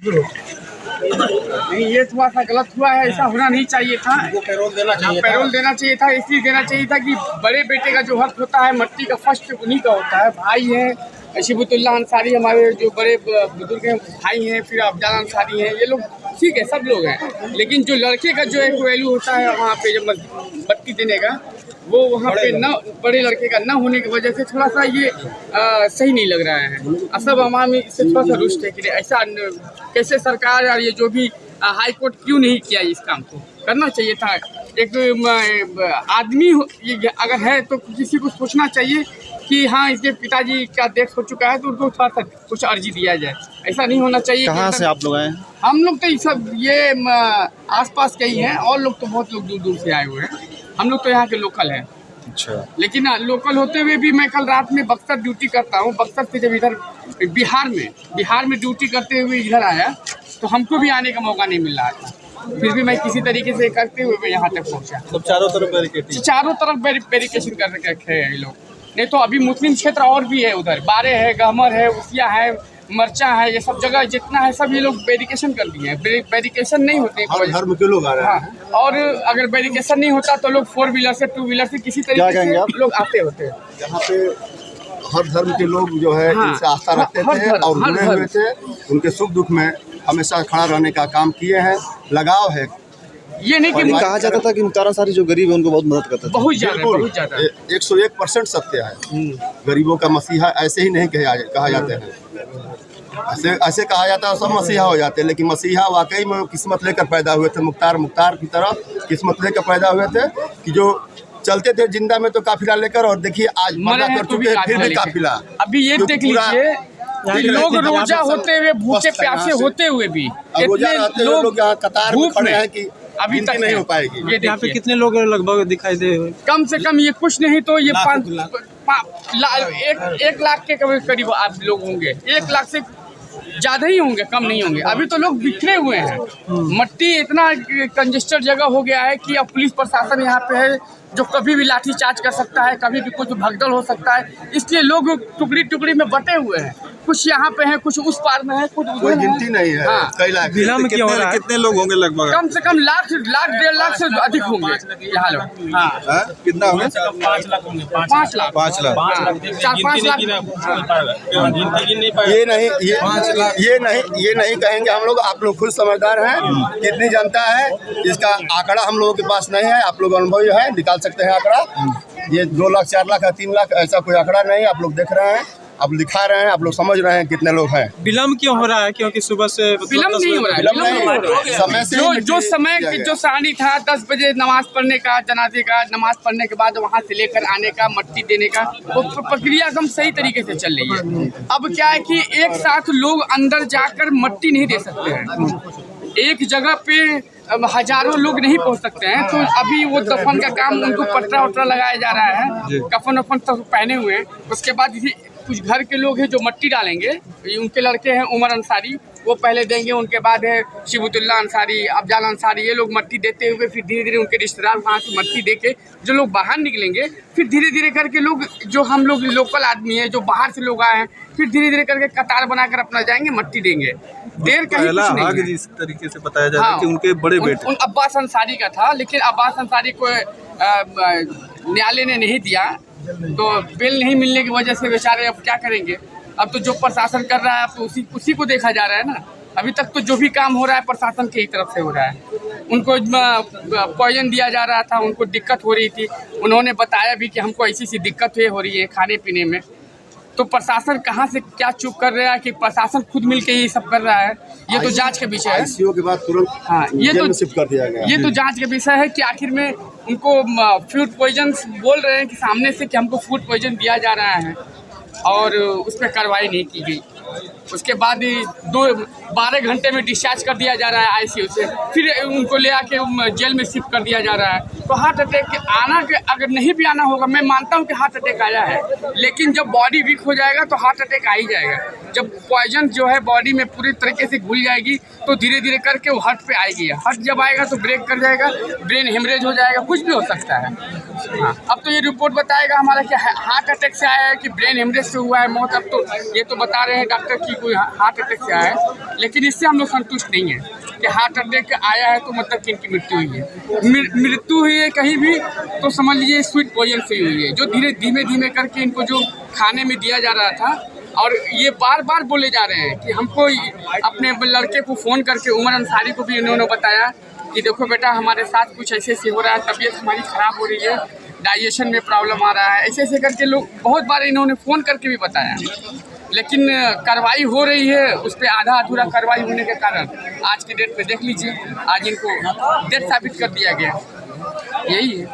नहीं, ये थोड़ा सा गलत हुआ है, ऐसा होना नहीं चाहिए था। पैरोल देना चाहिए था, इसलिए देना चाहिए था कि बड़े बेटे का जो हक होता है मट्टी का फर्स्ट उन्हीं का होता है। भाई हैं शिबुतुल्लाह अंसारी, हमारे जो बड़े बुजुर्ग हैं भाई हैं, फिर अफजाल अंसारी हैं, ये लोग ठीक है, सब लोग हैं। लेकिन जो लड़के का जो एक वैल्यू होता है वहाँ पे जब मट्टी देने का, वो वहाँ पे न बड़े लड़के का न होने की वजह से थोड़ा सा ये सही नहीं लग रहा है। सब आवाम इससे थोड़ा सा रुष्ट है कि ऐसा कैसे सरकार और ये जो भी हाई कोर्ट क्यों नहीं किया इस काम को। करना चाहिए था। एक आदमी अगर है तो किसी को सोचना चाहिए कि हाँ इसके पिताजी का डेथ हो चुका है तो उनको थोड़ा सा कुछ अर्जी दिया जाए। ऐसा नहीं होना चाहिए। कहाँ से आप लोग आए? हम लोग तो सब ये आसपास के ही हैं, और लोग तो बहुत लोग दूर दूर से आए हुए हैं। हम लोग तो यहाँ के लोकल हैं। अच्छा। लेकिन लोकल होते हुए भी मैं कल रात में बक्सर ड्यूटी करता हूँ। बक्सर से जब इधर बिहार में ड्यूटी करते हुए इधर आया तो हमको भी आने का मौका नहीं मिल रहा था। फिर भी मैं किसी तरीके से करते हुए मैं यहाँ तक पहुँचा। सब चारों तरफ बैरिकेशन कर रखे हैं ये लोग। नहीं तो अभी मुस्लिम क्षेत्र और भी है, उधर बारे है, गहमर है, उसिया है, मरचा है, ये सब जगह जितना है सब ये लोग बैरिकेशन कर दिए हैं। बैरिकेशन नहीं होते धर्म के लोग आ रहे हैं। हाँ, और अगर बैरिकेशन नहीं होता तो लोग 4 व्हीलर से 2 व्हीलर से किसी तरीके से लोग आते होते हैं। यहाँ पे हर धर्म के लोग जो है इनसे आस्था रखते थे और जुड़े हुए थे। उनके सुख दुख में हमेशा खड़ा रहने का काम किए हैं। लगाव है। ये नहीं कि कहा जाता था कि मुख्तार अंसारी जो गरीब है उनको बहुत मदद करता था। बहुत ज्यादा 101% सत्य है। गरीबों का मसीहा ऐसे ही नहीं कहा जाते हैं। ऐसे कहा जाता है सब मसीहा हो जाते हैं, लेकिन मसीहा वाकई में किस्मत लेकर पैदा हुए थे। मुख्तार की तरह किस्मत लेकर पैदा हुए थे कि जो चलते थे जिंदा में तो काफिला लेकर, और देखिए आज मना कर चुके हैं फिर भी काफिला। अभी ये देख लीजिए लोग रोजा होते हुए भूखे प्यासे होते हुए भी लोग यहाँ कतार में खड़े हैं कि अभी तक नहीं हो पाएगी। ये यहाँ पे कितने लोग लगभग दिखाई दे? कम से कम ये कुछ नहीं तो ये 1 लाख के करीब आप लोग होंगे। 1 लाख से ज्यादा ही होंगे, कम नहीं होंगे। अभी तो लोग बिखरे हुए हैं। मट्टी इतना कंजेस्टेड जगह हो गया है कि अब पुलिस प्रशासन यहाँ पे है जो कभी भी लाठी चार्ज कर सकता है, कभी भी कुछ भगदड़ हो सकता है। इसलिए लोग टुकड़ी टुकड़ी में बटे हुए हैं। कुछ यहाँ पे है, कुछ उस पार में है, कुछ कोई गिनती नहीं है। हाँ। कई लाख कितने लोग होंगे लगभग? कम से कम लाख 1.5 लाख से अधिक होंगे यहाँ लोग। हाँ। कितना होंगे? 5 लाख होंगे। 5 लाख 4-5 लाख। ये नहीं कहेंगे हम लोग। आप लोग खुद समझदार हैं। कितनी जनता है इसका आंकड़ा हम लोगों के पास नहीं है। आप लोग अनुभवी है, निकाल सकते हैं आंकड़ा। ये 2 लाख 4 लाख 3 लाख ऐसा कोई आंकड़ा नहीं। आप लोग देख रहे हैं, आप दिखा रहे हैं, आप लोग समझ रहे हैं कितने लोग हैं। विलम्ब क्यों हो रहा है? क्योंकि सुबह से विलम्ब नहीं हो रहा है। समय से जो सानी था 10 बजे नमाज पढ़ने का, जनाजे का नमाज पढ़ने के बाद वहाँ से लेकर आने का, मट्टी देने का, वो प्रक्रिया एकदम सही तरीके से चल रही है। अब क्या है कि एक साथ लोग अंदर जाकर मट्टी नहीं दे सकते हैं। एक जगह पे हजारों लोग नहीं पहुंच सकते हैं। तो अभी वो दफन का काम, उनको पटरा वटरा लगाया जा रहा है, कफन वफन सब पहने हुए हैं। उसके बाद कुछ घर के लोग हैं जो मट्टी डालेंगे। उनके लड़के हैं उमर अंसारी, वो पहले देंगे। उनके बाद है शिबुतुल्लाह अंसारी, अफजाल अंसारी, ये लोग मट्टी देते हुए फिर धीरे धीरे उनके रिश्तेदार वहाँ से मट्टी दे के जो लोग बाहर निकलेंगे, फिर धीरे धीरे करके लोग जो हम लोग लोकल आदमी हैं जो बाहर से लोग आए हैं, फिर धीरे धीरे करके कतार बनाकर अपना जाएंगे, मट्टी देंगे। देर कहीं कुछ नहीं है। इस तरीके से बताया जा रहा है कि उनके बड़े बेटे अब्बास अंसारी का था, लेकिन अब्बास अंसारी को न्यायालय ने नहीं दिया, तो बेल नहीं मिलने की वजह से बेचारे अब क्या करेंगे। अब तो जो प्रशासन कर रहा है अब तो उसी को देखा जा रहा है ना। अभी तक तो जो भी काम हो रहा है प्रशासन की ही तरफ से हो रहा है। उनको पॉइजन दिया जा रहा था, उनको दिक्कत हो रही थी। उन्होंने बताया भी कि हमको ऐसी दिक्कत हो रही है खाने पीने में। तो प्रशासन कहाँ से क्या चूक कर रहा है कि प्रशासन खुद मिलके ये सब कर रहा है। ये तो जांच का विषय है। ICU के बाद तुरंत हाँ, ये तो शिफ्ट कर दिया गया। ये तो जांच का विषय है कि आखिर में उनको फूड पॉइजन बोल रहे हैं कि सामने से कि हमको फूड पॉइजन दिया जा रहा है और उस पर कार्रवाई नहीं की गई। उसके बाद 12 घंटे में डिस्चार्ज कर दिया जा रहा है ICU से, फिर उनको ले आके जेल में शिफ्ट कर दिया जा रहा है। तो हार्ट अटैक आना के अगर नहीं भी आना होगा, मैं मानता हूँ कि हार्ट अटैक आया है, लेकिन जब बॉडी वीक हो जाएगा तो हार्ट अटैक आ ही जाएगा। जब पॉइजन जो है बॉडी में पूरी तरीके से घुल जाएगी तो धीरे धीरे करके वो हार्ट पे आएगी। हार्ट जब आएगा तो ब्रेक कर जाएगा, ब्रेन हेमरेज हो जाएगा, कुछ भी हो सकता है। हाँ, अब तो ये रिपोर्ट बताएगा हमारा कि हार्ट अटैक से आया है कि ब्रेन हेमरेज से हुआ है मौत। अब तो ये तो बता रहे हैं डॉक्टर की को हार्ट अटैक से आया है, लेकिन इससे हम लोग संतुष्ट नहीं हैं कि हार्ट अटैक आया है तो मतलब कि इनकी मृत्यु हुई है। मृत्यु हुई है कहीं भी तो समझ लीजिए स्वीट पॉइजन से हुई है, जो धीमे धीमे करके इनको जो खाने में दिया जा रहा था। और ये बार बार बोले जा रहे हैं कि हमको अपने लड़के को फ़ोन करके उमर अंसारी को भी इन्होंने बताया कि देखो बेटा हमारे साथ कुछ ऐसे ऐसे हो रहा है, तबीयत हमारी ख़राब हो रही है, डाइजेशन में प्रॉब्लम आ रहा है, ऐसे ऐसे करके लोग बहुत बार इन्होंने फ़ोन करके भी बताया। लेकिन कार्रवाई हो रही है, उस पर आधा अधूरा कार्रवाई होने के कारण आज की डेट में देख लीजिए आज इनको डेथ साबित कर दिया गया। यही है।